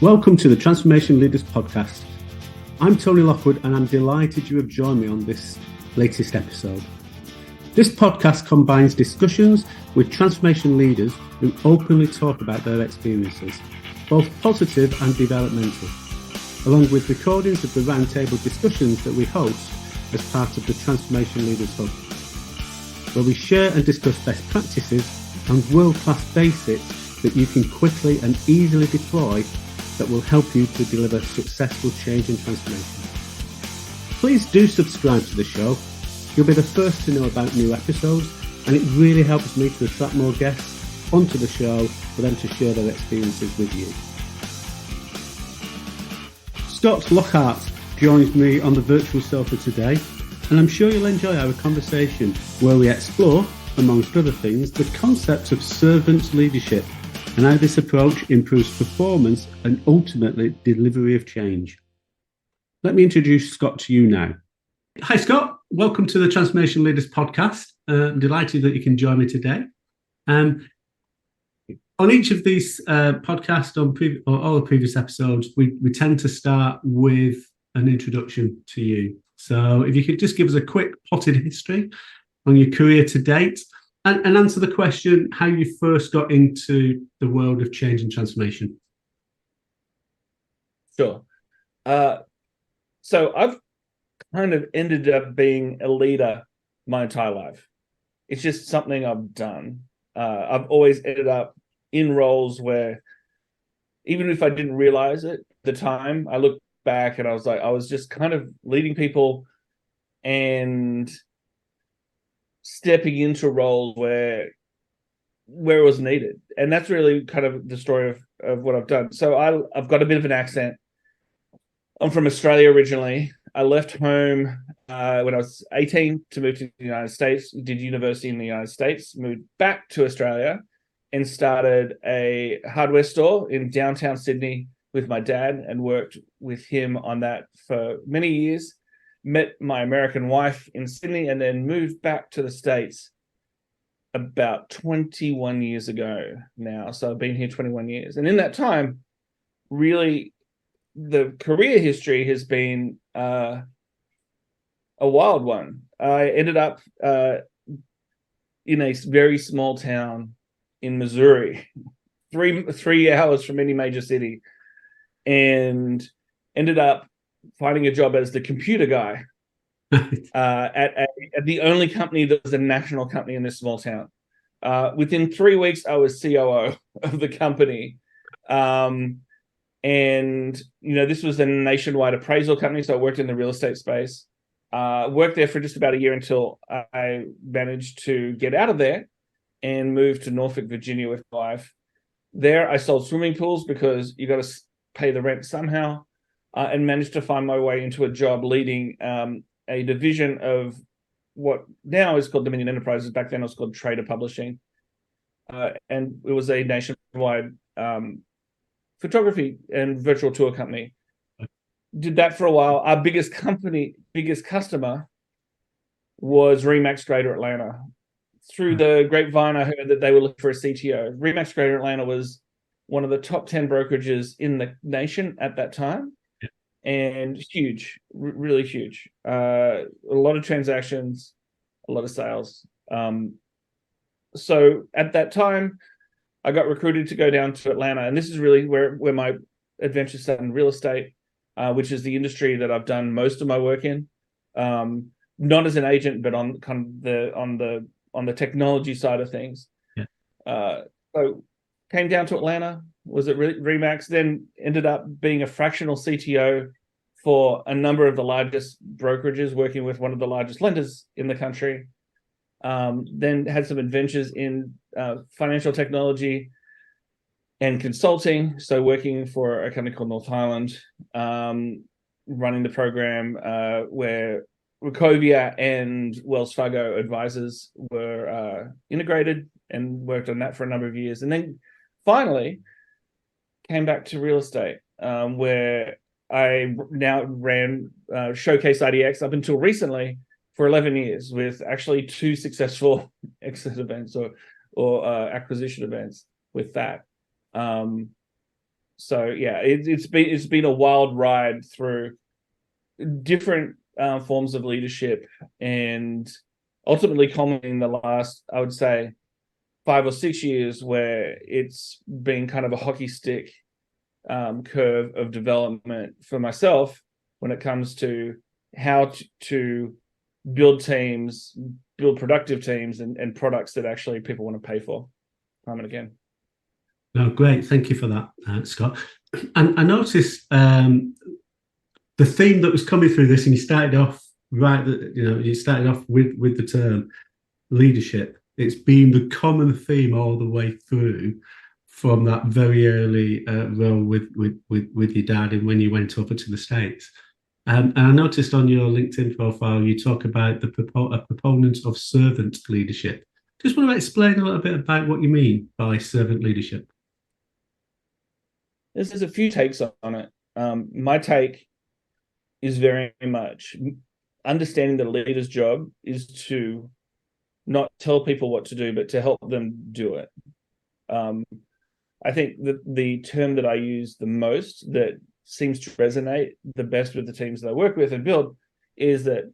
Welcome to the Transformation Leaders Podcast. I'm Tony Lockwood and I'm delighted you have joined me on this latest episode. This podcast combines discussions with transformation leaders who openly talk about their experiences, both positive and developmental, along with recordings of the roundtable discussions that we host as part of the Transformation Leaders Hub, where we share and discuss best practices and world-class basics that you can quickly and easily deploy that will help you to deliver successful change and transformation. Please do subscribe to the show. You'll be the first to know about new episodes, and it really helps me to attract more guests onto the show for them to share their experiences with you. Scott Lockhart joins me on the virtual sofa today, and I'm sure you'll enjoy our conversation where we explore, amongst other things, the concept of servant leadership and how this approach improves performance and ultimately delivery of change. Let me introduce Scott to you now. Hi, Scott. Welcome to the Transformation Leaders Podcast. I'm delighted that you can join me today. On each of these podcasts, or all the previous episodes, we tend to start with an introduction to you. So if you could just give us a quick potted history on your career to date and answer the question how you first got into the world of change and transformation. Sure. So I've kind of ended up being a leader my entire life. It's just something I've done. I've always ended up in roles where, even if I didn't realize it at the time, I look back and I was like, I was just kind of leading people and stepping into roles where it was needed. And that's really kind of the story of what I've done. So I've got a bit of an accent. I'm from Australia originally. I left home when I was 18 to move to the United States, did university in the United States, moved back to Australia and started a hardware store in downtown Sydney with my dad and worked with him on that for many years. Met my American wife in Sydney and then moved back to the States about 21 years ago now. So I've been here 21 years. And in that time, really, the career history has been a wild one. I ended up in a very small town in Missouri, three hours from any major city, and ended up finding a job as the computer guy at the only company that was a national company in this small town. Within 3 weeks, I was COO of the company. And, this was a nationwide appraisal company, so I worked in the real estate space. Worked there for just about a year until I managed to get out of there and move to Norfolk, Virginia with my wife. There, I sold swimming pools because you got to pay the rent somehow, and managed to find my way into a job leading a division of what now is called Dominion Enterprises. Back then, it was called Trader Publishing. And it was a nationwide photography and virtual tour company. Did that for a while. Our biggest customer was Remax Greater Atlanta. Through the grapevine, I heard that they were looking for a CTO. Remax Greater Atlanta was one of the top 10 brokerages in the nation at that time, and huge, really huge. A lot of transactions, a lot of sales. So at that time, I got recruited to go down to Atlanta, and this is really where my adventure started in real estate, which is the industry that I've done most of my work in. Not as an agent, but on kind of on the technology side of things. Yeah. So came down to Atlanta, was at Remax, then ended up being a fractional CTO for a number of the largest brokerages, working with one of the largest lenders in the country. Then had some adventures in financial technology and consulting. So working for a company called North Highland, running the program where Wachovia and Wells Fargo advisors were integrated, and worked on that for a number of years. And then finally came back to real estate, where I now ran Showcase IDX up until recently for 11 years, with actually 2 successful exit events or acquisition events with that. So yeah, it's been a wild ride through different forms of leadership, and ultimately culminating in the last, I would say, 5 or 6 years, where it's been kind of a hockey stick curve of development for myself when it comes to how to build teams, build productive teams, and products that actually people want to pay for time and again. No, great. Thank you for that, Scott. And I noticed the theme that was coming through this, and you started off you started off with the term leadership. It's been the common theme all the way through from that very early role with your dad and when you went over to the States. And I noticed on your LinkedIn profile, you talk about a proponent of servant leadership. Just want to explain a little bit about what you mean by servant leadership. There's a few takes on it. My take is very much understanding that a leader's job is to not tell people what to do, but to help them do it. I think that the term that I use the most, that seems to resonate the best with the teams that I work with and build, is that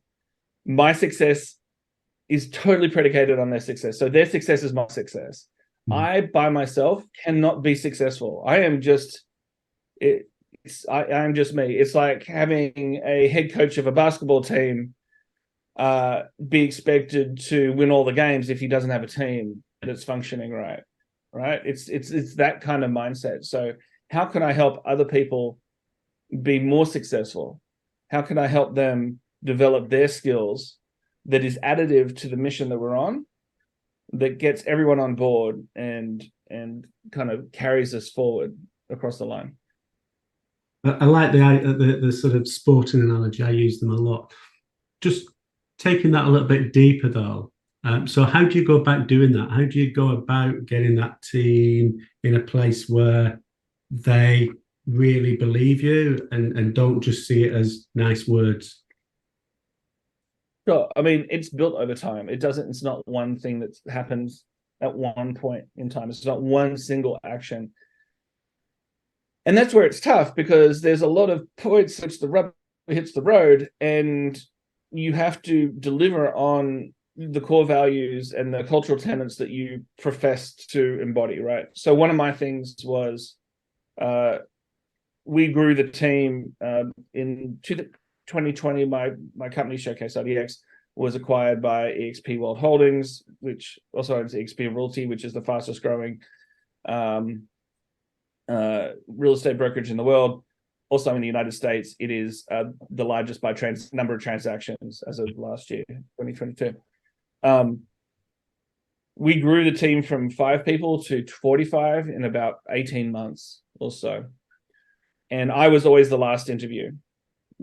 my success is totally predicated on their success. So their success is my success. I, by myself, cannot be successful. I am just I'm just me. It's like having a head coach of a basketball team be expected to win all the games if he doesn't have a team that's functioning right. It's that kind of mindset. So how can I help other people be more successful? How can I help them develop their skills that is additive to the mission that we're on, that gets everyone on board and kind of carries us forward across the line? I like the sort of sporting analogy. I use them a lot. Just taking that a little bit deeper, though. So how do you go about doing that? How do you go about getting that team in a place where they really believe you and don't just see it as nice words? Sure. I mean, it's built over time. It's not one thing that happens at one point in time. It's not one single action. And that's where it's tough, because there's a lot of points which the rubber hits the road, and you have to deliver on the core values and the cultural tenets that you professed to embody, right? So one of my things was we grew the team in 2020. My company, Showcase RDX, was acquired by EXP World Holdings, which also owns EXP Realty, which is the fastest growing real estate brokerage in the world. Also in the United States, it is the largest by number of transactions as of last year, 2022. We grew the team from 5 people to 45 in about 18 months or so. And I was always the last interview.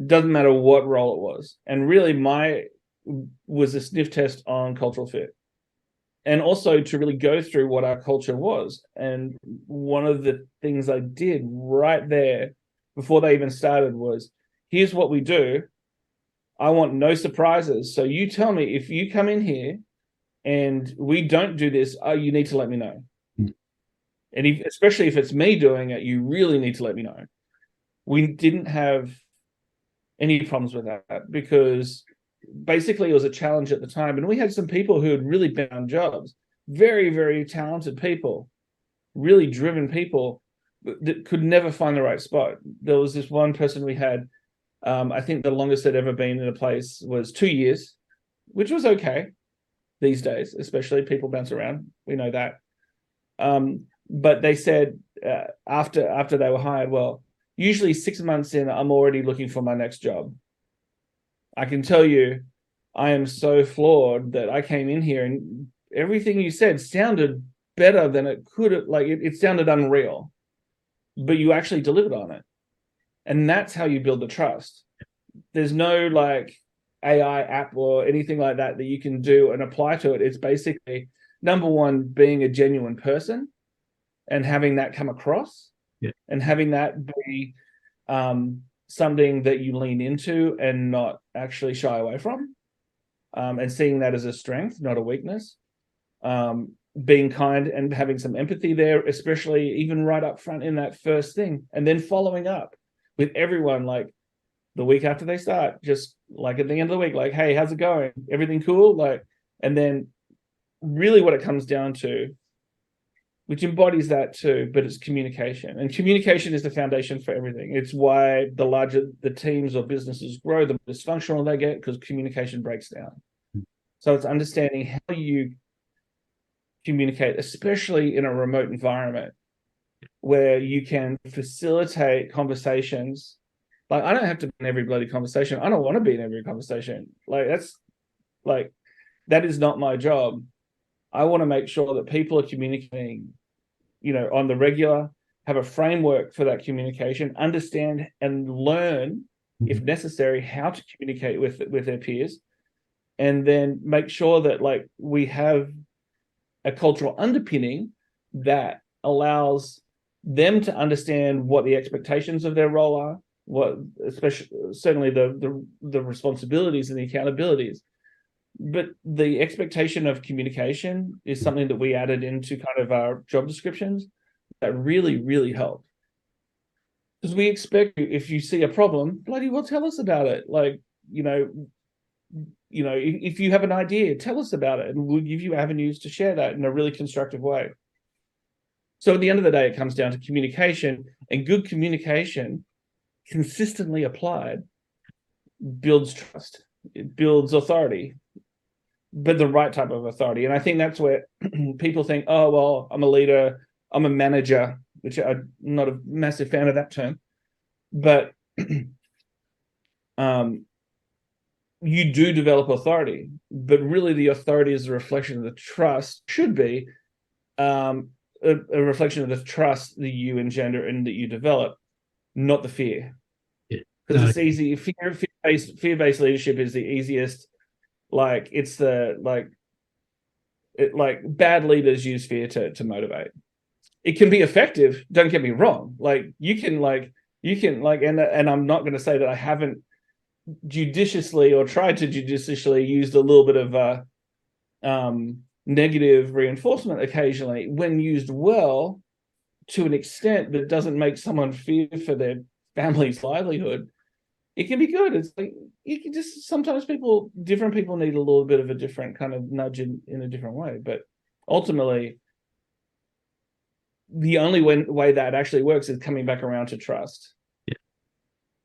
Doesn't matter what role it was. And really was a sniff test on cultural fit. And also to really go through what our culture was. And one of the things I did right there before they even started was, here's what we do. I want no surprises. So you tell me if you come in here and we don't do this, you need to let me know. And especially if it's me doing it, you really need to let me know. We didn't have any problems with that, because basically it was a challenge at the time. And we had some people who had really been on jobs, very, very talented people, really driven people that could never find the right spot. There was this one person we had, I think the longest they'd ever been in a place was 2 years, which was okay these days, especially people bounce around. We know that. But they said after they were hired, well, usually 6 months in, I'm already looking for my next job. I can tell you, I am so flawed that I came in here and everything you said sounded better than it could have. Like it sounded unreal, but you actually delivered on it. And that's how you build the trust. There's no like AI app or anything like that you can do and apply to it. It's basically, number one, being a genuine person and having that come across, and having that be something that you lean into and not actually shy away from, and seeing that as a strength, not a weakness. being kind and having some empathy there, especially even right up front in that first thing, and then following up with everyone like the week after they start, just like at the end of the week, like, hey, how's it going? Everything cool? Like, and then really what it comes down to, which embodies that too, but it's communication. And communication is the foundation for everything. It's why the larger the teams or businesses grow, the more dysfunctional they get, because communication breaks down. So it's understanding how you communicate, especially in a remote environment where you can facilitate conversations. Like, I don't have to be in every bloody conversation. I don't want to be in every conversation. That is not my job. I want to make sure that people are communicating, on the regular, have a framework for that communication, understand and learn, if necessary, how to communicate with their peers, and then make sure that we have a cultural underpinning that allows them to understand what the expectations of their role are, certainly the responsibilities and the accountabilities. But the expectation of communication is something that we added into kind of our job descriptions that really, really helped. Because we expect, if you see a problem, bloody well, tell us about it. If you have an idea, tell us about it, and we'll give you avenues to share that in a really constructive way. So at the end of the day, it comes down to communication, and good communication, consistently applied, builds trust. It builds authority, but the right type of authority. And I think that's where people think, oh, well, I'm a leader, I'm a manager, which I'm not a massive fan of that term. But you do develop authority, but really the authority is a reflection of the trust, should be a reflection of the trust that you engender and that you develop, not the fear. Because it's easy. Fear-based leadership is the easiest. Bad leaders use fear to motivate. It can be effective. Don't get me wrong. And I'm not going to say that I haven't judiciously or tried to judiciously use a little bit of negative reinforcement occasionally, when used well, to an extent that doesn't make someone fear for their family's livelihood. It can be good. It's like you can just, sometimes different people need a little bit of a different kind of nudge in a different way. But ultimately, the only way that actually works is coming back around to trust.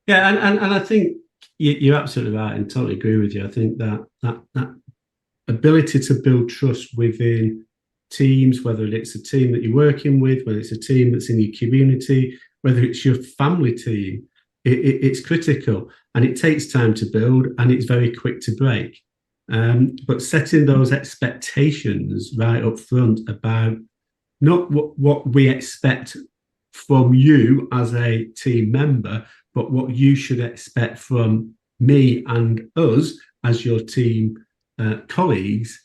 Yeah, and I think you're absolutely right, and totally agree with you. I think that ability to build trust within teams, whether it's a team that you're working with, whether it's a team that's in your community, whether it's your family team, it's critical, and it takes time to build, and it's very quick to break. But setting those expectations right up front about not what we expect from you as a team member, but what you should expect from me and us as your team colleagues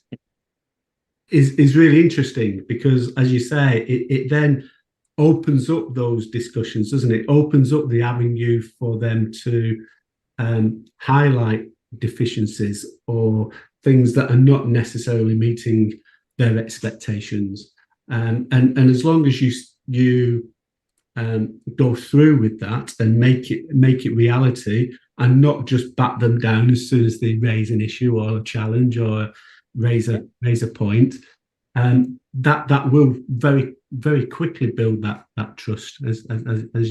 is really interesting, because, as you say, it then opens up those discussions, doesn't it? Opens up the avenue for them to highlight deficiencies or things that are not necessarily meeting their expectations. And as long as you go through with that and make it reality, and not just bat them down as soon as they raise an issue or a challenge or raise a point, that will very, very quickly build that trust, as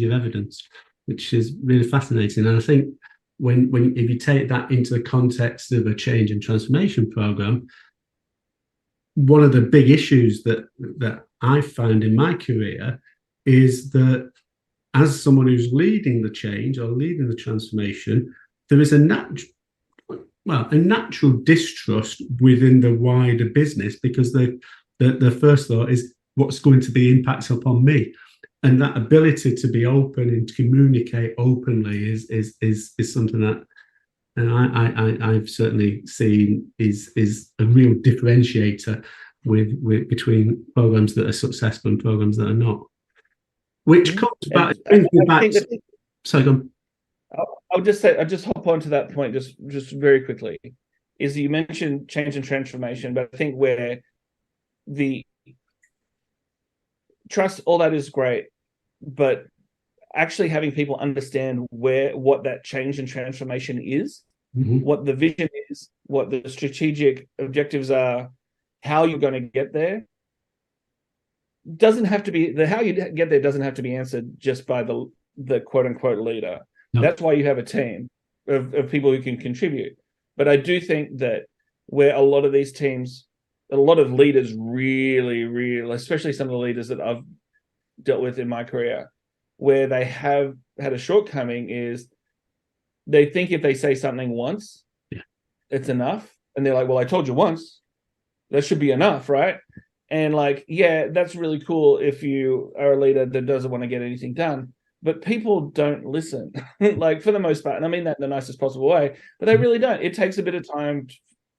you've evidenced, which is really fascinating. And I think if you take that into the context of a change and transformation program, one of the big issues that I found in my career is that, as someone who's leading the change or leading the transformation, there is a natural distrust within the wider business, because the first thought is, what's going to be impacts upon me? And that ability to be open and to communicate openly is something that, and I've certainly seen is a real differentiator with between programs that are successful and programs that are not. Which comes back. Sorry, go on. I'll just hop onto that point just very quickly. Is you mentioned change and transformation, but I think where the trust, all that is great, but actually having people understand what that change and transformation is, what the vision is, what the strategic objectives are, how you're going to get there, doesn't have to be how you get there doesn't have to be answered just by the quote unquote leader. No. That's why you have a team of people who can contribute. But I do think that where a lot of these teams, a lot of leaders really, especially some of the leaders that I've dealt with in my career, where they have had a shortcoming is they think if they say something once, it's enough. And they're like, well, I told you once, that should be enough, right? And like, yeah, that's really cool if you are a leader that doesn't want to get anything done. But people don't listen, like for the most part. And I mean that in the nicest possible way, but they really don't. It takes a bit of time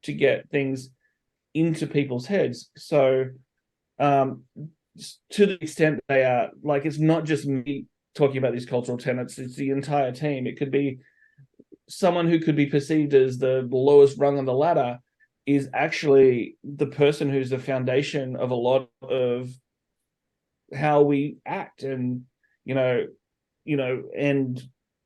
to get things into people's heads. So to the extent they are, like, it's not just me talking about these cultural tenets, it's the entire team. It could be someone who could be perceived as the lowest rung on the ladder is actually the person who's the foundation of a lot of how we act, and and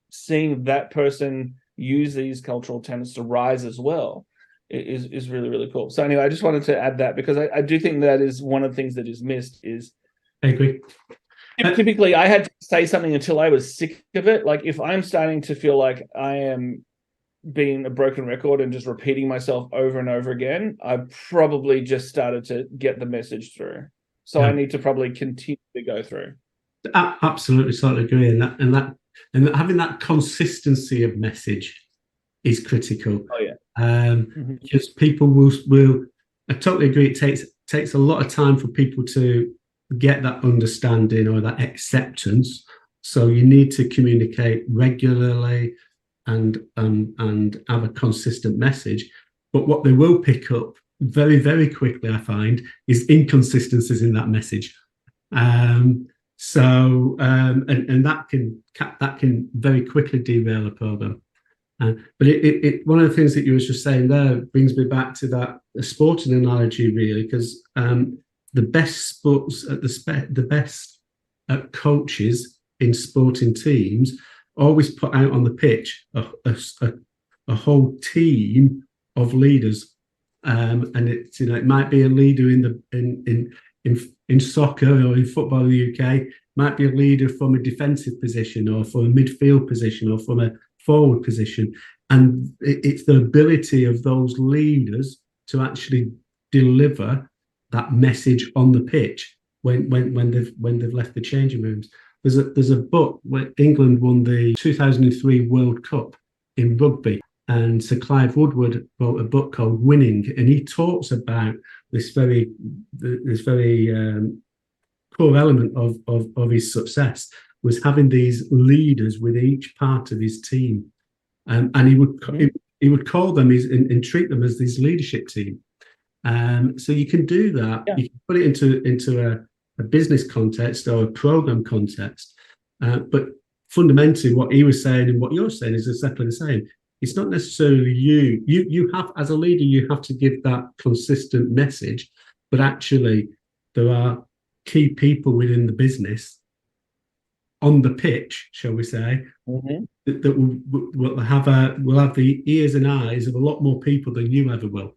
seeing that person use these cultural tenets to rise as well is really, really cool. So anyway, I just wanted to add that because I do think that is one of the things that is missed. Is I agree. Typically, I had to say something until I was sick of it. Like if I'm starting to feel like I am being a broken record and just repeating myself over and over again, I probably just started to get the message through. So I need to probably continue to go through. Absolutely, totally agree. And having that consistency of message is critical. Oh yeah. Because people will. I totally agree. It takes a lot of time for people to get that understanding or that acceptance. So you need to communicate regularly and have a consistent message. But what they will pick up very, very quickly, I find, is inconsistencies in that message. And that can very quickly derail a program. But one of the things that you were just saying there brings me back to that sporting analogy, really, because the best sports the best coaches in sporting teams always put out on the pitch a whole team of leaders, and it might be a leader in soccer or in football in the UK, might be a leader from a defensive position or from a midfield position or from a forward position, and it's the ability of those leaders to actually deliver that message on the pitch when they've left the changing rooms. There's a book where England won the 2003 World Cup in rugby, and Sir Clive Woodward wrote a book called Winning, and he talks about this very core element of his success was having these leaders with each part of his team, and he would call them and treat them as this leadership team. So you can do that. Yeah. You can put it into a business context or a program context, but fundamentally, what he was saying and what you're saying is exactly the same. It's not necessarily you. You have, as a leader, you have to give that consistent message, but actually, there are key people within the business on the pitch, shall we say, that will have the ears and eyes of a lot more people than you ever will.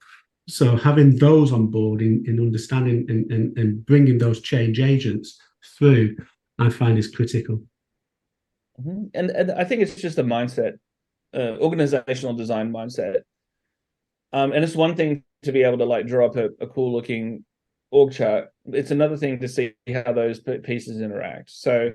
So having those on board in understanding and bringing those change agents through, I find is critical. And I think it's just a mindset, organizational design mindset. And it's one thing to be able to like draw up a cool looking org chart. It's another thing to see how those pieces interact. So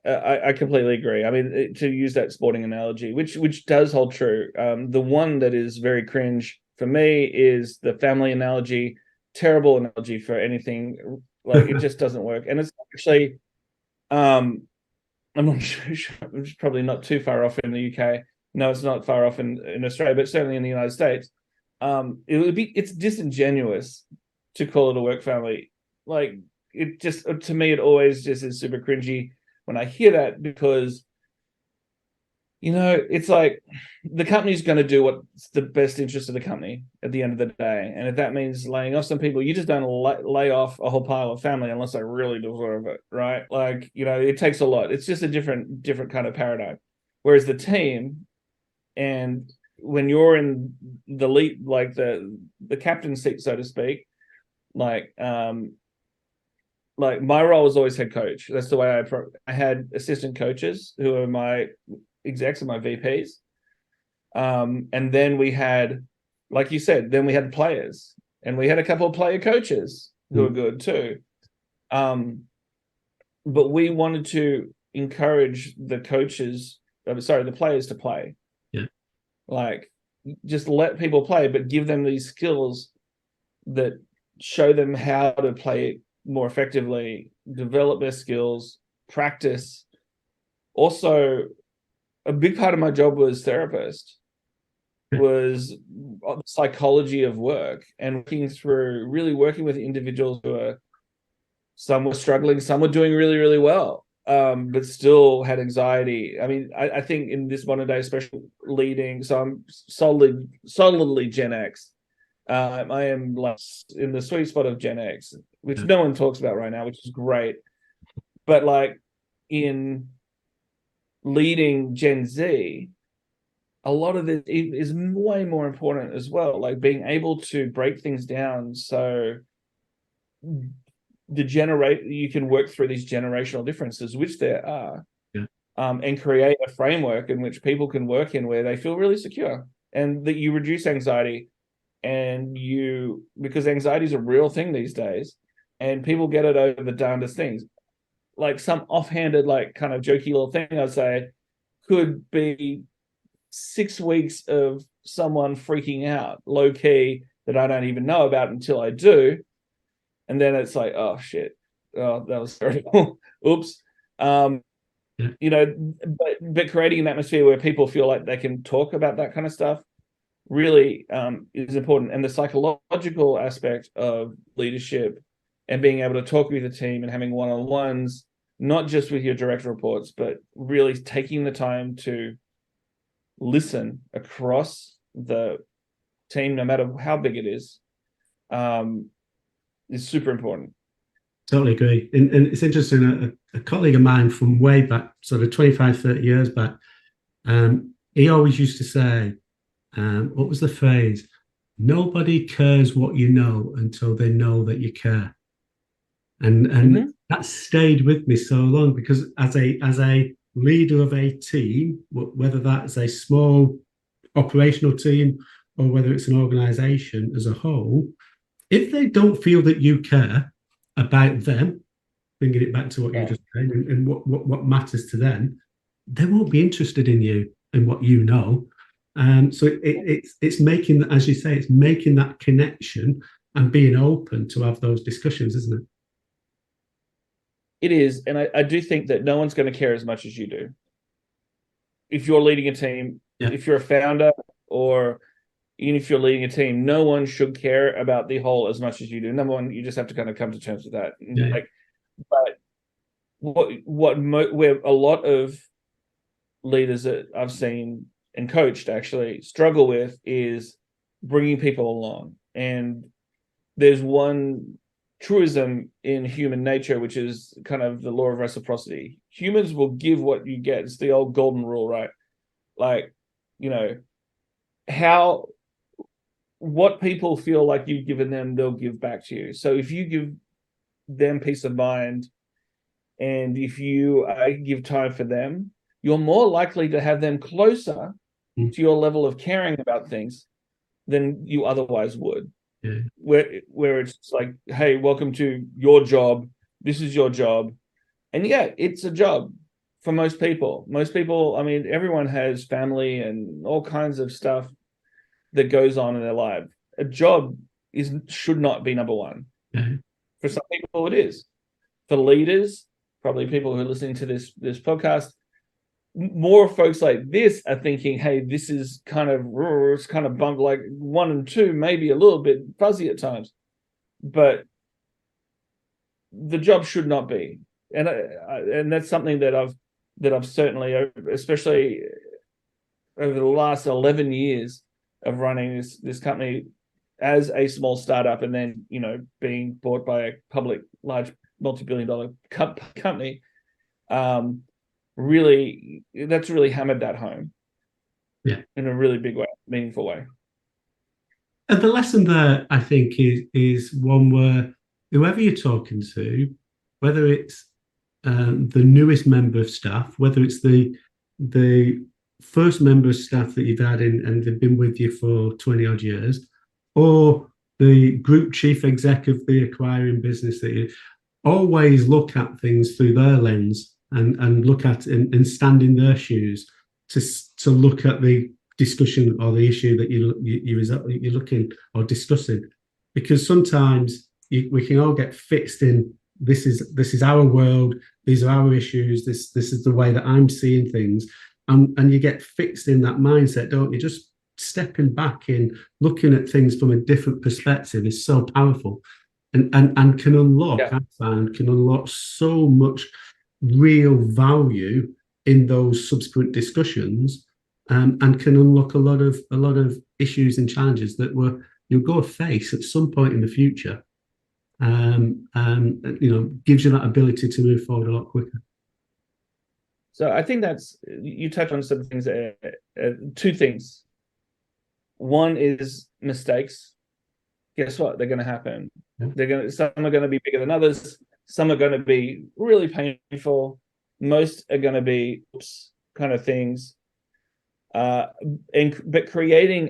I completely agree. I mean, to use that sporting analogy, which does hold true. The one that is very cringe for me is the family analogy. Terrible analogy for anything. Like it just doesn't work. And it's actually, I'm not sure, it's probably not too far off in the UK. No, it's not far off in Australia, but certainly in the United States. It's disingenuous to call it a work family. Like it just, to me, it always just is super cringy when I hear that, because It's like the company's going to do what's the best interest of the company at the end of the day. And if that means laying off some people, you just don't lay off a whole pile of family unless they really deserve it, right? Like, it takes a lot. It's just a different kind of paradigm. Whereas the team, and when you're in the lead, like the captain's seat, so to speak, like my role was always head coach. That's the way I had assistant coaches who are my execs and my VPs. And then we had, like you said, then we had players, and we had a couple of player coaches who are good too. But we wanted to encourage the players to play. Yeah. Like, just let people play, but give them these skills that show them how to play more effectively, develop their skills, practice. Also, a big part of my job was therapist, was the psychology of work, and working with individuals who are, some were struggling, some were doing really, really well, but still had anxiety. I mean, I think in this modern day, especially leading, so I'm solidly Gen X. I am like in the sweet spot of Gen X, which no one talks about right now, which is great. But like in leading Gen Z, a lot of it is way more important as well. Like being able to break things down so you can work through these generational differences, which there are, and create a framework in which people can work in where they feel really secure, and that you reduce anxiety. And because anxiety is a real thing these days, and people get it over the darndest things. Like some offhanded, like kind of jokey little thing I'd say could be 6 weeks of someone freaking out low key that I don't even know about until I do. And then it's like, oh shit, oh, that was terrible. Oops. But creating an atmosphere where people feel like they can talk about that kind of stuff really is important. And the psychological aspect of leadership and being able to talk with the team and having one-on-ones, not just with your direct reports, but really taking the time to listen across the team, no matter how big it is super important. Totally agree. And it's interesting, a colleague of mine from way back, sort of 25, 30 years back, he always used to say, what was the phrase? Nobody cares what you know until they know that you care. And that stayed with me so long, because as a leader of a team, whether that's a small operational team or whether it's an organization as a whole, if they don't feel that you care about them, bringing it back to what you just said, and what matters to them, they won't be interested in you and what you know. So it's making, as you say, it's making that connection and being open to have those discussions, isn't it? It is, and I do think that no one's going to care as much as you do. If you're leading a team, if you're a founder, or even if you're leading a team, no one should care about the whole as much as you do. Number one, you just have to kind of come to terms with that. But where a lot of leaders that I've seen and coached actually struggle with is bringing people along. And there's one truism in human nature, which is kind of the law of reciprocity. Humans will give what you get. It's the old golden rule, right? Like, what people feel like you've given them, they'll give back to you. So if you give them peace of mind, and if you give time for them, you're more likely to have them closer to your level of caring about things than you otherwise would. Yeah. Where it's like, hey, welcome to your job. This is your job. And it's a job for most people. Most people, I mean, everyone has family and all kinds of stuff that goes on in their life. A job should not be number one. Yeah. For some people, it is. For leaders, probably people who are listening to this podcast, more folks like this are thinking, hey, this is it's kind of bumped, like 1 and 2, maybe a little bit fuzzy at times, but the job should not be. And that's something that I've certainly, especially over the last 11 years of running this company as a small startup, and then being bought by a public large multi-billion-dollar company, really that's really hammered that home, in a really big way, meaningful way. And the lesson there, I think, is one where whoever you're talking to, whether it's the newest member of staff, whether it's the first member of staff that you've had in and they've been with you for 20 odd years, or the group chief exec of the acquiring business, that you always look at things through their lens and look at and stand in their shoes to look at the discussion or the issue that you're looking or discussing, because sometimes we can all get fixed in this is our world, these are our issues, this is the way that I'm seeing things, and you get fixed in that mindset, don't you? Just stepping back in, looking at things from a different perspective is so powerful, and can unlock, I found, can unlock so much real value in those subsequent discussions, and can unlock a lot of issues and challenges that you'll go face at some point in the future. Gives you that ability to move forward a lot quicker. So I think you touch on some things. Two things. One is mistakes. Guess what? They're going to happen. Yeah. Some are going to be bigger than others. Some are going to be really painful. Most are going to be oops kind of things. But creating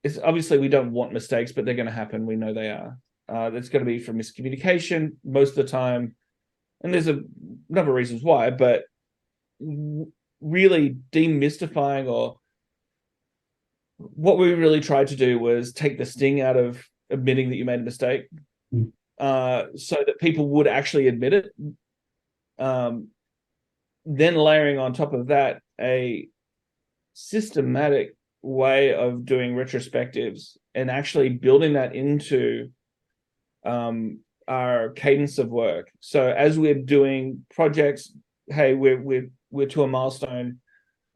it's obviously we don't want mistakes, but they're going to happen. We know they are. That's going to be from miscommunication most of the time, and there's a number of reasons why. But really demystifying, or what we really tried to do was take the sting out of admitting that you made a mistake, so that people would actually admit it. Then layering on top of that a systematic way of doing retrospectives and actually building that into our cadence of work. So as we're doing projects, hey, we're to a milestone,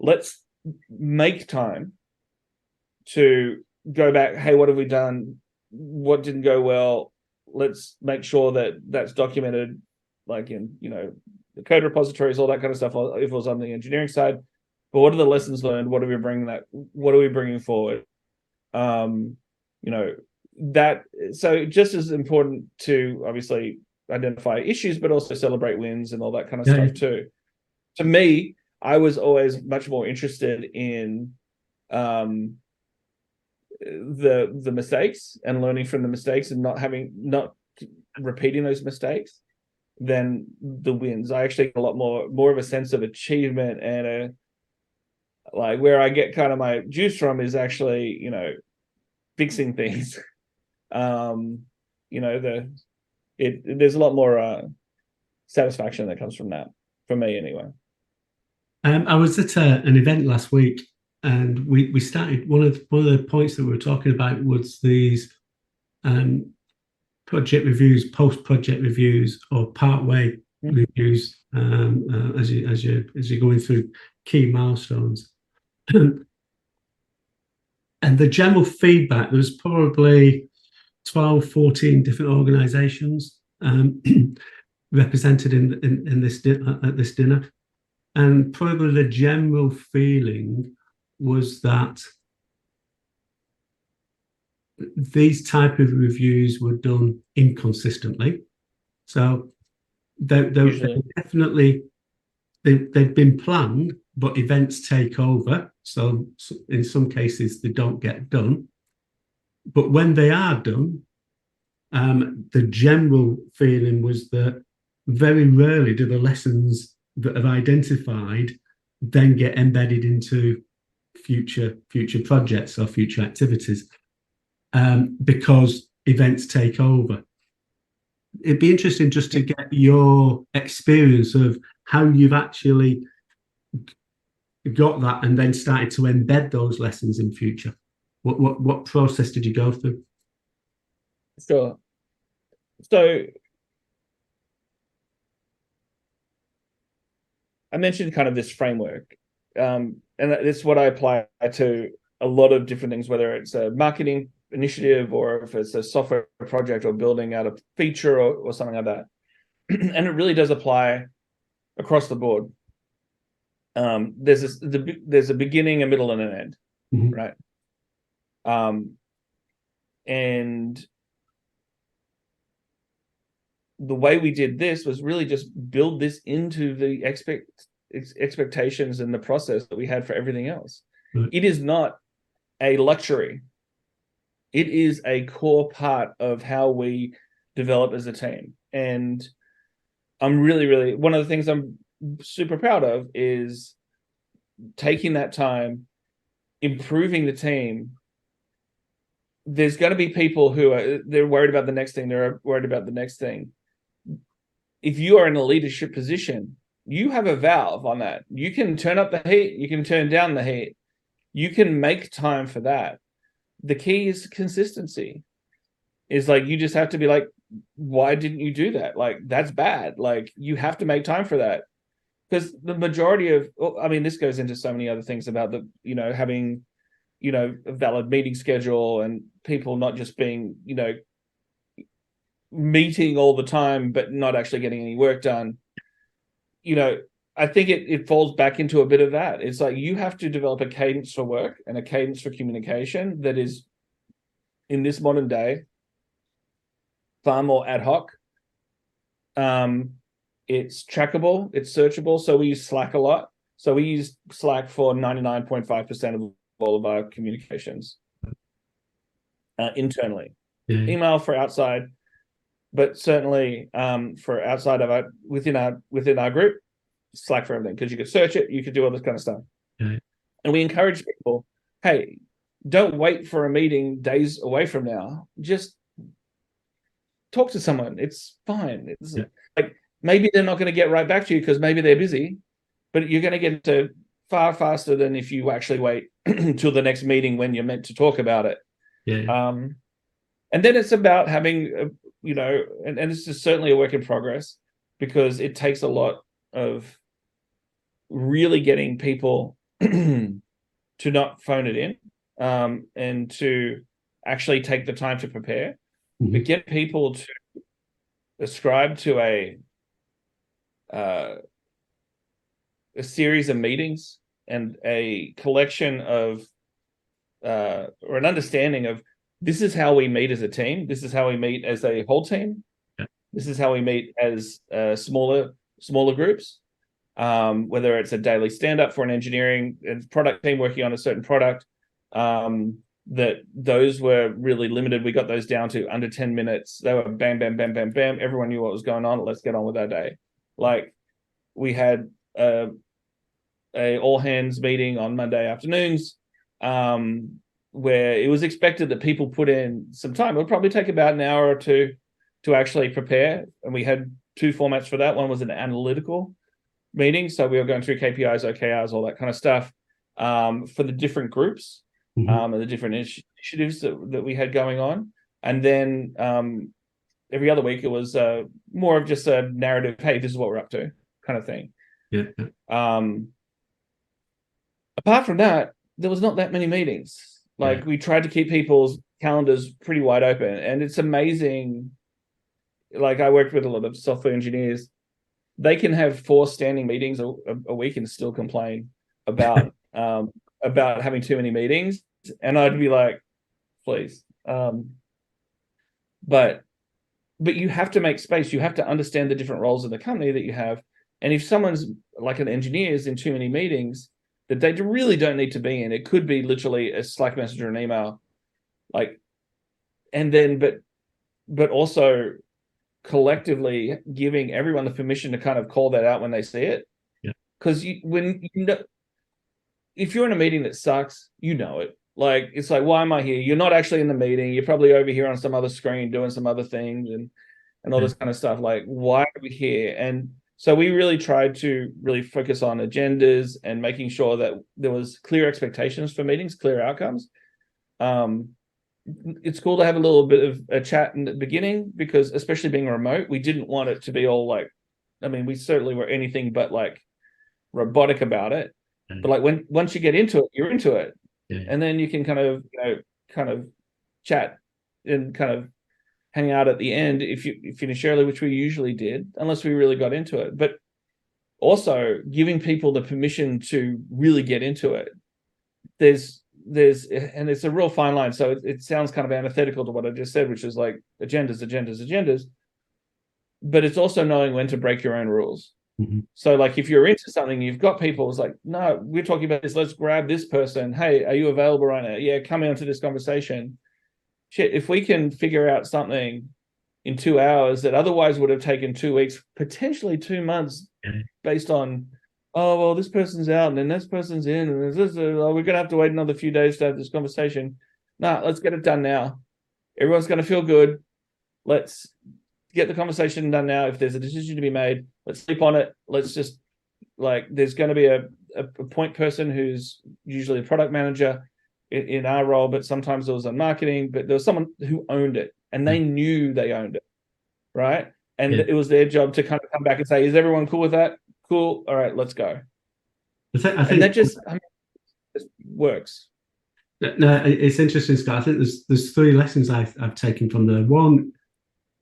let's make time to go back. Hey, what have we done? What didn't go well? Let's make sure that that's documented, like in the code repositories, all that kind of stuff. If it was on the engineering side, but what are the lessons learned? What are we bringing forward? That, so just as important to obviously identify issues, but also celebrate wins and all that kind of stuff too. To me, I was always much more interested in the mistakes and learning from the mistakes and not repeating those mistakes than the wins. I actually get a lot more of a sense of achievement, and like where I get kind of my juice from is actually fixing things. There's a lot more satisfaction that comes from that, for me anyway. I was at an event last week, and we started one of the points that we were talking about was these project reviews, post-project reviews, or part-way reviews, as you're going through key milestones. And the general feedback, there was probably 12, 14 different organizations represented in this at this dinner. And probably the general feeling was that these type of reviews were done inconsistently. So they definitely, they've been planned, but events take over. So in some cases, they don't get done. But when they are done, the general feeling was that very rarely do the lessons that have identified then get embedded into future projects or future activities, because events take over. It'd be interesting just to get your experience of how you've actually got that and then started to embed those lessons in future. What process did you go through? Sure. So I mentioned kind of this framework, and that's what I apply to a lot of different things, whether it's a marketing initiative or if it's a software project or building out a feature or something like that. And it really does apply across the board. There's a beginning, a middle, and an end, right? And the way we did this was really just build this into the expectations and the process that we had for everything else. Right. It is not a luxury. It is a core part of how we develop as a team. And I'm really, one of the things I'm super proud of is taking that time, improving the team. There's going to be people who they're worried about the next thing. They're worried about the next thing. If you are in a leadership position, you have a valve on that. You can turn up the heat. You can turn down the heat. You can make time for that. The key is consistency. Is like, you just have to be like, why didn't you do that? Like, that's bad. Like, you have to make time for that. Because the majority of, I mean, this goes into so many other things about having, a valid meeting schedule and people not just being, meeting all the time, but not actually getting any work done. I think it falls back into a bit of that. It's like, you have to develop a cadence for work and a cadence for communication that is, in this modern day, far more ad hoc. It's trackable, it's searchable. So we use Slack a lot. So we use Slack for 99.5% of all of our communications internally. Email for outside, but certainly for outside of within our group, Slack for everything, because you could search it, you could do all this kind of stuff. And we encourage people, hey, don't wait for a meeting days away from now. Just talk to someone. It's fine. It's like, maybe they're not going to get right back to you because maybe they're busy, but you're going to get to far faster than if you actually wait until the next meeting when you're meant to talk about it. And then it's about having, and this is certainly a work in progress, because it takes a lot of really getting people to not phone it in and to actually take the time to prepare, but get people to ascribe to a series of meetings and a collection of or an understanding of, this is how we meet as a team. This is how we meet as a whole team. This is how we meet as smaller groups. Whether it's a daily stand-up for an engineering and product team working on a certain product, that those were really limited. We got those down to under 10 minutes. They were bam, bam, bam, bam, bam. Everyone knew what was going on. Let's get on with our day. Like, we had a all hands meeting on Monday afternoons, where it was expected that people put in some time. It would probably take about an hour or two to actually prepare. And we had two formats for that. One was an analytical meeting. So we were going through KPIs, OKRs, all that kind of stuff for the different groups and the different initiatives that we had going on. And then every other week, it was more of just a narrative, hey, this is what we're up to kind of thing. Apart from that, there was not that many meetings. Like, we tried to keep people's calendars pretty wide open, and it's amazing. Like, I worked with a lot of software engineers. They can have 4 standing meetings a week and still complain about having too many meetings. And I'd be like, please. But you have to make space. You have to understand the different roles in the company that you have. And if someone's like an engineer is in too many meetings that they really don't need to be in, it could be literally a Slack message or an email. Like, and then, but also collectively giving everyone the permission to kind of call that out when they see it. Because if you're in a meeting that sucks, you know it. Like, it's like, why am I here? You're not actually in the meeting. You're probably over here on some other screen doing some other things and all this kind of stuff. Like, why are we here? And so we really tried to really focus on agendas and making sure that there was clear expectations for meetings, clear outcomes. It's cool to have a little bit of a chat in the beginning, because especially being remote, we didn't want it to be all like, I mean, we certainly were anything but like robotic about it. But like once you get into it, you're into it. Yeah. And then you can kind of chat and kind of hang out at the end if you finish early, which we usually did, unless we really got into it. But also giving people the permission to really get into it. There's and it's a real fine line. So it sounds kind of antithetical to what I just said, which is like agendas. But it's also knowing when to break your own rules. Mm-hmm. So like if you're into something, you've got people, it's like, no, we're talking about this. Let's grab this person. Hey, are you available right now? Yeah, come into this conversation. Shit, if we can figure out something in 2 hours that otherwise would have taken 2 weeks, potentially 2 months, based on, oh, well, this person's out and then this person's in, and we're going to have to wait another few days to have this conversation. No, let's get it done now. Everyone's going to feel good. Let's get the conversation done now. If there's a decision to be made, let's sleep on it. Let's just, like, there's going to be a point person who's usually a product manager in our role, but sometimes there was a marketing, but there was someone who owned it and they knew they owned it, right? And it was their job to kind of come back and say, is everyone cool with that? Cool. All right, let's go. I think and that just, it works. No, it's interesting, Scott. I think there's 3 lessons I've taken from there. One,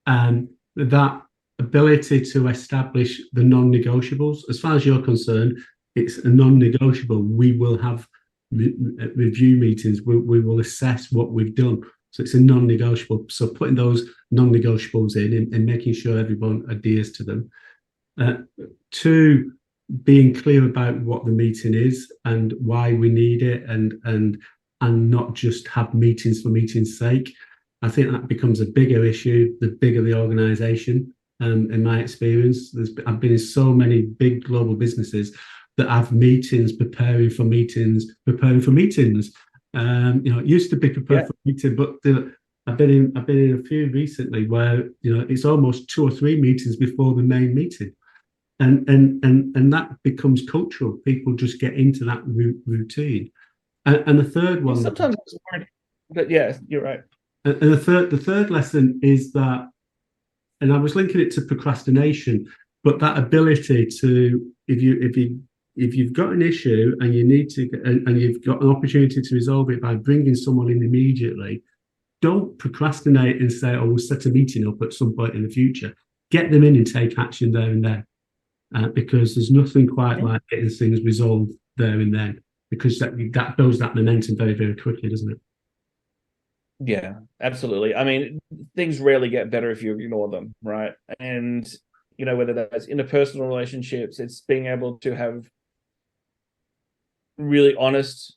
that ability to establish the non-negotiables. As far as you're concerned, it's a non-negotiable. We will have review meetings. We will assess what we've done. So it's a non-negotiable. So putting those non-negotiables in and making sure everyone adheres to them. 2, being clear about what the meeting is and why we need it, and not just have meetings for meeting's sake. I think that becomes a bigger issue the bigger the organization. In my experience, I've been in so many big global businesses that have meetings preparing for meetings. It used to be prepared for a meeting, but I've been in a few recently where it's almost 2 or 3 meetings before the main meeting, and that becomes cultural. People just get into that routine. And the third one, sometimes it's hard, but yeah, you're right. And the third lesson is that, and I was linking it to procrastination, but that ability to, if you've got an issue and you need to, and you've got an opportunity to resolve it by bringing someone in immediately, don't procrastinate and say, oh, we'll set a meeting up at some point in the future. Get them in and take action there and then, because there's nothing quite like getting things resolved there and then, because that builds that momentum very, very quickly, doesn't it? Yeah, absolutely. I mean, things rarely get better if you ignore them, right? And, whether that's interpersonal relationships, it's being able to have really honest,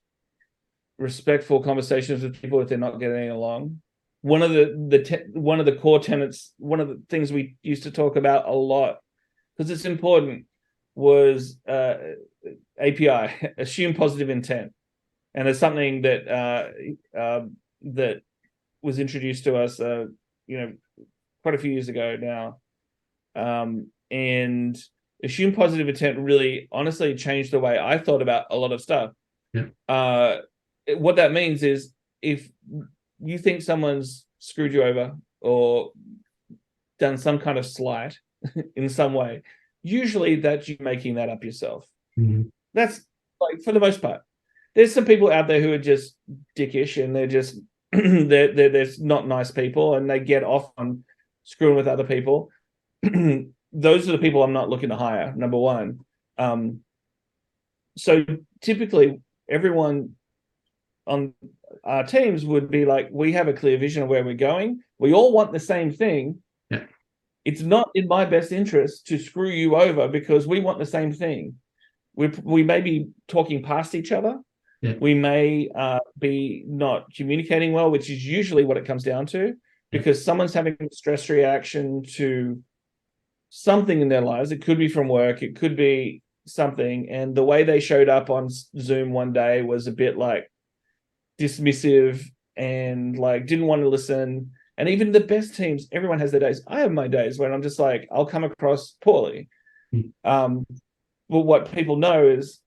respectful conversations with people if they're not getting along. One of the core tenets, one of the things we used to talk about a lot, because it's important, was API, assume positive intent. And it's something that that was introduced to us, quite a few years ago now. And assume positive intent really, honestly, changed the way I thought about a lot of stuff. Yeah. What that means is, if you think someone's screwed you over or done some kind of slight in some way, usually that's you making that up yourself. Mm-hmm. That's, like, for the most part. There's some people out there who are just dickish, and they're just they're not nice people, and they get off on screwing with other people. Those are the people I'm not looking to hire, number one. So typically everyone on our teams would be like, we have a clear vision of where we're going. We all want the same thing. Yeah. It's not in my best interest to screw you over because we want the same thing. We may be talking past each other. Yeah. We may be not communicating well, which is usually what it comes down to, because someone's having a stress reaction to something in their lives. It could be from work. It could be something. And the way they showed up on Zoom one day was a bit like dismissive and like didn't want to listen. And even the best teams, everyone has their days. I have my days when I'm just like, I'll come across poorly. Well, what people know is,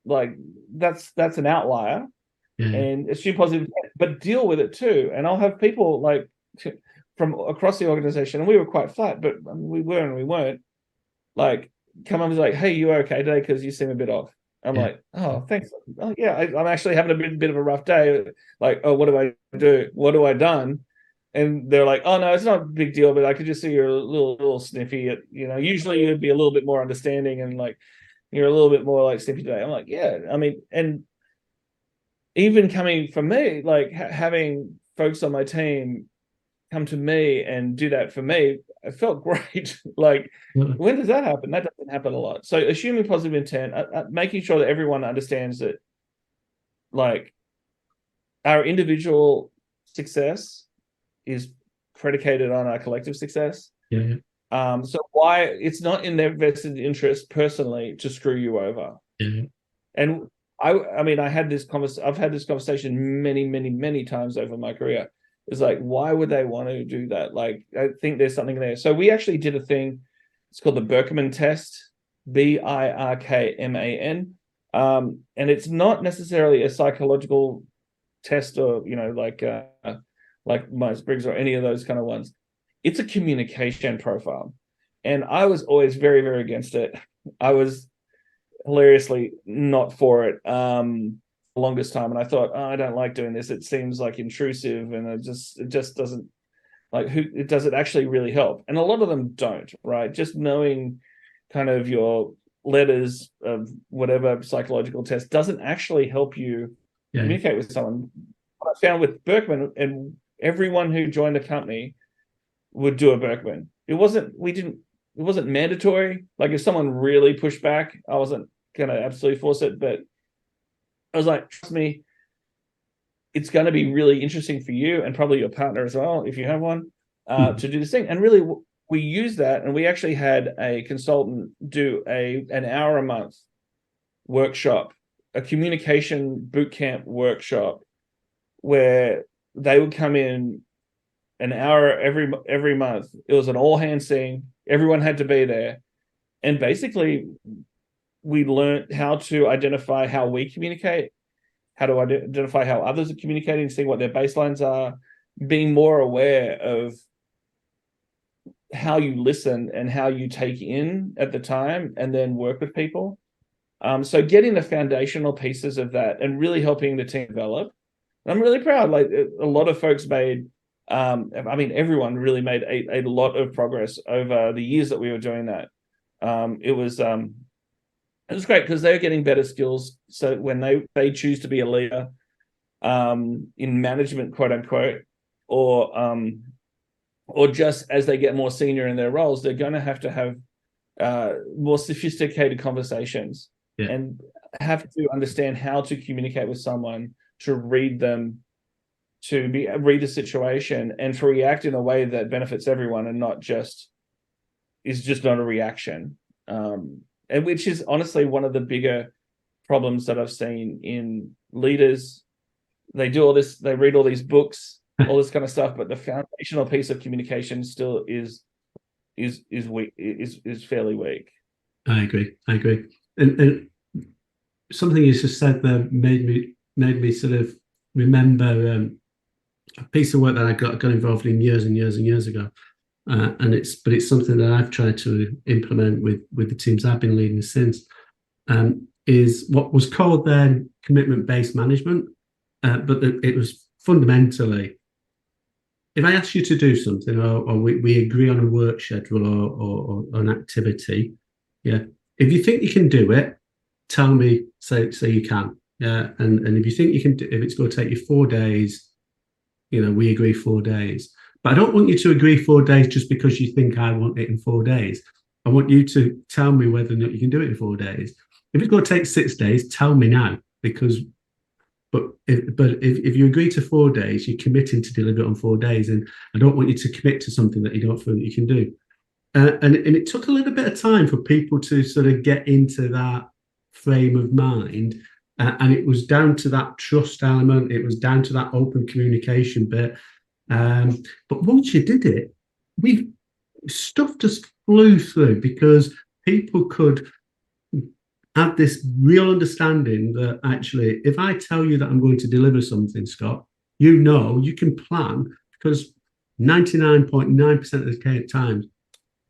like, that's an outlier, and assume positive, but deal with it too. And I'll have people like from across the organization, and we were quite flat, but we were and we weren't, like, come up and be like, hey, you okay today? Because you seem a bit off. I'm like, oh, thanks. Oh, yeah, I'm actually having a bit of a rough day. Like, oh, what do I do? What do I done? And they're like, oh, no, it's not a big deal, but I could just see you're a little sniffy. Usually you'd be a little bit more understanding and like, you're a little bit more like sniffy today. I'm like, yeah, I mean, and even coming from me, like having folks on my team come to me and do that for me, it felt great. Like, when does that happen? That doesn't happen a lot. So assuming positive intent, making sure that everyone understands that, like, our individual success is predicated on our collective success. Yeah. So why it's not in their vested interest personally to screw you over. Yeah. And I mean, I've had this conversation many times over my career. It's like, why would they want to do that? Like, I think there's something there. So we actually did a thing. It's called the Birkman test, BIRKMAN. And it's not necessarily a psychological test or, like Myers-Briggs or any of those kind of ones. It's a communication profile. And I was always very, very against it. I was hilariously not for it the longest time, and I thought, oh, I don't like doing this. It seems like intrusive, and it just doesn't, like, does it actually really help? And a lot of them don't, right? Just knowing kind of your letters of whatever psychological test doesn't actually help you communicate with someone. What I found with Berkman, and everyone who joined the company would do a Berkman. It wasn't mandatory. Like, if someone really pushed back, I wasn't gonna absolutely force it, but I was like, trust me, it's going to be really interesting for you and probably your partner as well, if you have one, to do this thing. And really, we used that, and we actually had a consultant do an hour a month workshop, a communication boot camp workshop, where they would come in an hour every month. It was an all hands thing. Everyone had to be there, and basically, we learned how to identify how we communicate, how to identify how others are communicating, see what their baselines are, being more aware of how you listen and how you take in at the time, and then work with people. So getting the foundational pieces of that and really helping the team develop. I'm really proud. Like, a lot of folks made, everyone really made a lot of progress over the years that we were doing that. It was great because they were getting better skills. So when they choose to be a leader in management, quote unquote, or just as they get more senior in their roles, they're going to have more sophisticated conversations and have to understand how to communicate with someone, to read them, read the situation, and to react in a way that benefits everyone and not just not a reaction. And which is honestly one of the bigger problems that I've seen in leaders. They do all this, they read all these books, all this kind of stuff, but the foundational piece of communication still is weak, is fairly weak. I agree. And something you just said there made me sort of remember a piece of work that I got involved in years and years ago. And it's something that I've tried to implement with the teams I've been leading since, is what was called then commitment-based management. But it was fundamentally, if I ask you to do something, or we agree on a work schedule or an activity, if you think you can do it, tell me, say you can. And if you think you can, if it's going to take you 4 days, we agree 4 days. But I don't want you to agree 4 days just because you think I want it in 4 days. I want you to tell me whether or not you can do it in 4 days. If it's going to take 6 days, tell me now. But if you agree to 4 days, you're committing to deliver it on 4 days. And I don't want you to commit to something that you don't feel that you can do. And it took a little bit of time for people to sort of get into that frame of mind. And it was down to that trust element. It was down to that open communication bit. But once you did it, stuff just flew through because people could have this real understanding that actually, if I tell you that I'm going to deliver something, Scott, you can plan, because 99.9% of the times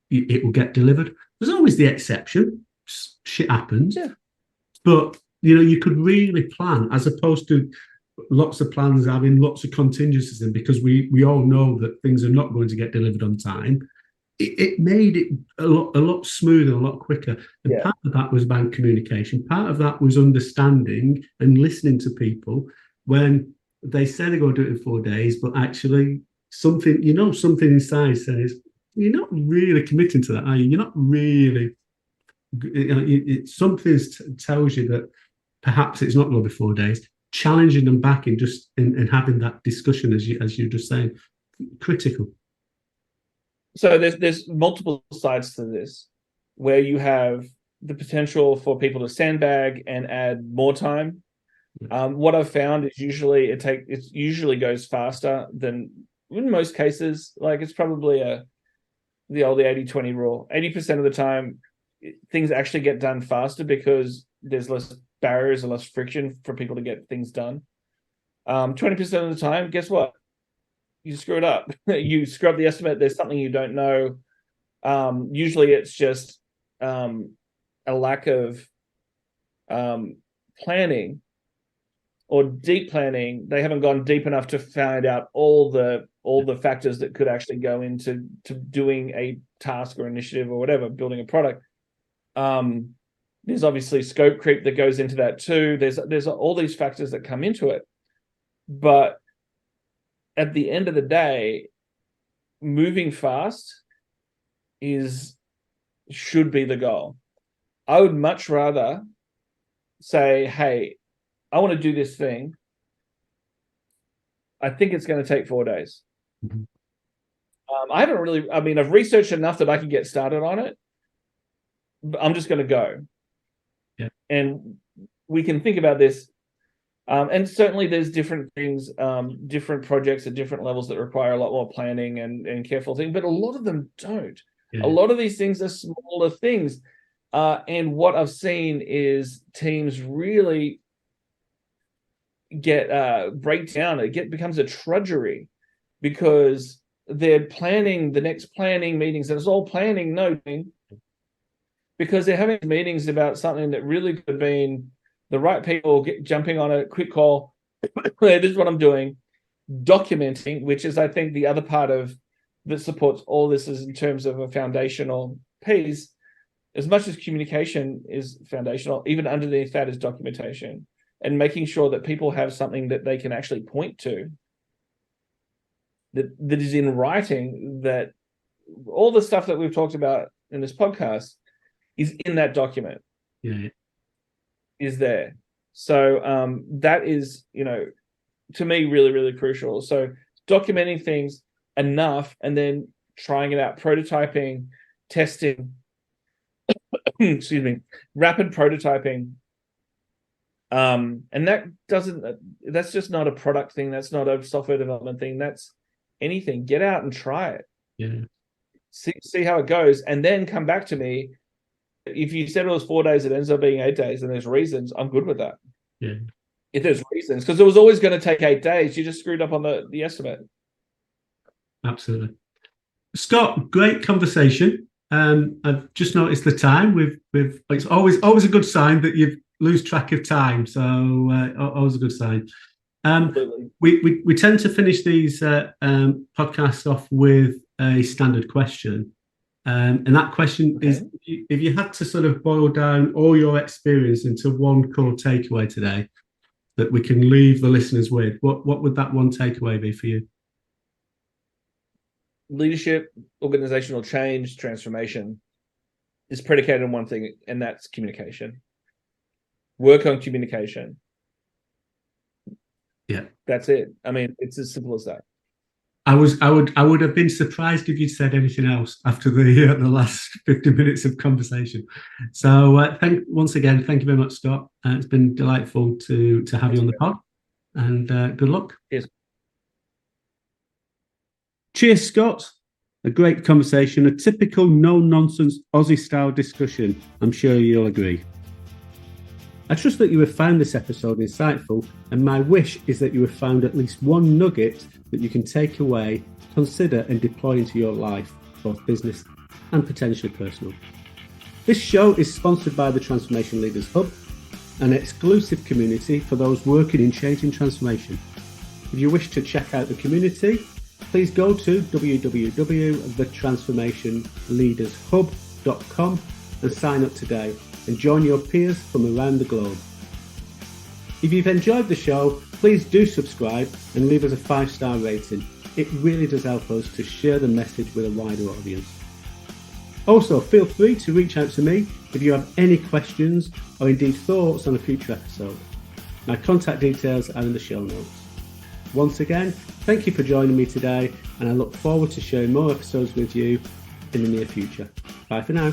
it will get delivered. There's always the exception. Shit happens. Yeah. But, you could really plan as opposed to lots of plans having lots of contingencies in, because we all know that things are not going to get delivered on time. It made it a lot smoother, a lot quicker. And part of that was about communication. Part of that was understanding and listening to people when they say they're going to do it in 4 days, but actually something inside says, you're not really committing to that, are you? You're not really, something tells you that perhaps it's not going to be 4 days. Challenging them back in having that discussion, as you're just saying, critical. So there's multiple sides to this, where you have the potential for people to sandbag and add more time. What I've found is usually it usually goes faster than in most cases. Like, it's probably the old 80-20 rule. 80% of the time, things actually get done faster because there's less barriers and less friction for people to get things done. 20% of the time, guess what? You screw it up. You screw up the estimate. There's something you don't know. Usually it's just a lack of planning or deep planning. They haven't gone deep enough to find out all the factors that could actually go into doing a task or initiative or whatever, building a product. There's obviously scope creep that goes into that too. There's all these factors that come into it. But at the end of the day, moving fast should be the goal. I would much rather say, hey, I want to do this thing. I think it's going to take 4 days. Mm-hmm. I've researched enough that I can get started on it, but I'm just going to go. Yeah. And we can think about this. And certainly there's different things, different projects at different levels that require a lot more planning and careful things, but a lot of them don't. Yeah. A lot of these things are smaller things. And what I've seen is teams really break down. It becomes a trudgery because they're planning the next planning meetings, and it's all planning, noting, because they're having meetings about something that really could have been the right people jumping on a quick call. This is what I'm doing. Documenting, which is, I think, the other part of that supports all this, is in terms of a foundational piece. As much as communication is foundational, even underneath that is documentation, and making sure that people have something that they can actually point to, that is in writing, that all the stuff that we've talked about in this podcast is in that document. Yeah. Is there. So that is, to me, really, really crucial. So documenting things enough and then trying it out, prototyping, testing, rapid prototyping. And that's just not a product thing. That's not a software development thing. That's anything. Get out and try it. Yeah. See how it goes, and then come back to me. If you said it was 4 days, it ends up being 8 days, and there's reasons, I'm good with that. Yeah. If there's reasons, because it was always going to take 8 days, you just screwed up on the estimate. Absolutely. Scott, great conversation. I've just noticed the time. It's always a good sign that you lose track of time. So always a good sign. We tend to finish these podcasts off with a standard question. And that question is, if you had to sort of boil down all your experience into one core takeaway today that we can leave the listeners with, what would that one takeaway be for you? Leadership, organizational change, transformation is predicated on one thing, and that's communication. Work on communication. Yeah. That's it. I mean, it's as simple as that. I would have been surprised if you'd said anything else after the last 50 minutes of conversation. So once again, thank you very much, Scott. It's been delightful to have you on the pod, and good luck. Cheers. Cheers, Scott. A great conversation, a typical no-nonsense Aussie-style discussion. I'm sure you'll agree. I trust that you have found this episode insightful, and my wish is that you have found at least one nugget that you can take away, consider and deploy into your life, both business and potentially personal. This show is sponsored by the Transformation Leaders Hub, an exclusive community for those working in change and transformation. If you wish to check out the community, please go to www.thetransformationleadershub.com and sign up today and join your peers from around the globe. If you've enjoyed the show, please do subscribe and leave us a 5-star rating. It really does help us to share the message with a wider audience. Also, feel free to reach out to me if you have any questions or indeed thoughts on a future episode. My contact details are in the show notes. Once again, thank you for joining me today, and I look forward to sharing more episodes with you in the near future. Bye for now.